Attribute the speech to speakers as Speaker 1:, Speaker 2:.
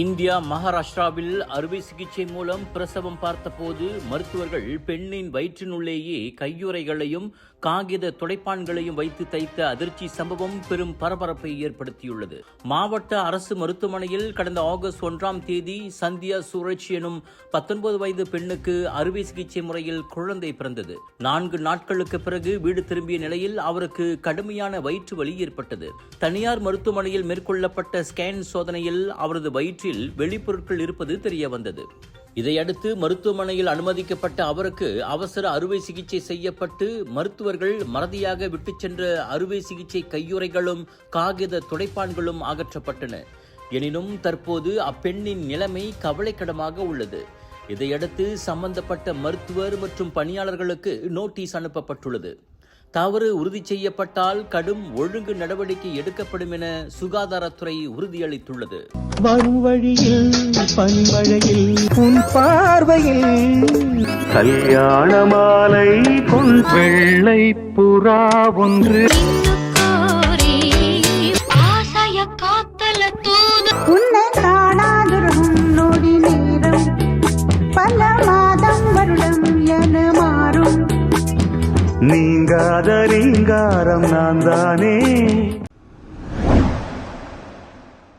Speaker 1: India மகாராஷ்டிராவில் அறுவை சிகிச்சை மூலம் பிரசவம் பார்த்தபோது மருத்துவர்கள் பெண்ணின் வயிற்றினுள்ளேயே கையுறைகளையும் காகித துடைப்பான்களையும் வைத்து தைத்த அதிர்ச்சி சம்பவம் பெரும் பரபரப்பை ஏற்படுத்தியுள்ளது. மாவட்ட அரசு மருத்துவமனையில் கடந்த ஆகஸ்ட் 1ஆம் தேதி சந்தியா சூரஜ் எனும் 19 வயது பெண்ணுக்கு அறுவை சிகிச்சை முறையில் குழந்தை பிறந்தது. 4 நாட்களுக்கு பிறகு வீடு திரும்பிய நிலையில் அவருக்கு கடுமையான வயிற்று வலி ஏற்பட்டது. தனியார் மருத்துவமனையில் மேற்கொள்ளப்பட்ட ஸ்கேன் சோதனையில் அவரது வயிற்றில் வெளிப்பொருட்கள் இருப்பது தெரிய வந்தது. இதையடுத்து மருத்துவமனையில் அனுமதிக்கப்பட்ட அவருக்கு அவசர அறுவை சிகிச்சை செய்யப்பட்டு மருத்துவர்கள் மறதியாக விட்டுச் சென்ற அறுவை சிகிச்சை கையுறைகளும் காகித துடைப்பான்களும் அகற்றப்பட்டன. எனினும் தற்போது அப்பெண்ணின் நிலைமை கவலைக்கிடமாக உள்ளது. இதையடுத்து சம்பந்தப்பட்ட மருத்துவர் மற்றும் பணியாளர்களுக்கு நோட்டீஸ் அனுப்பப்பட்டுள்ளது. தவறு உறுதி செய்யப்பட்டால் கடும் ஒழுங்கு நடவடிக்கை எடுக்கப்படும் என சுகாதாரத்துறை உறுதியளித்துள்ளது.
Speaker 2: வரும் வழியில் பனிமழையில் உன் பார்வையில் கல்யாண மாலை வெள்ளை புறா ஒன்று
Speaker 3: உன்னை காணாதிரும் நொடி நேரம் பல மாதம் வருடம் என மாறும்
Speaker 2: நீங்காத ரீங்காரம் நான் தானே.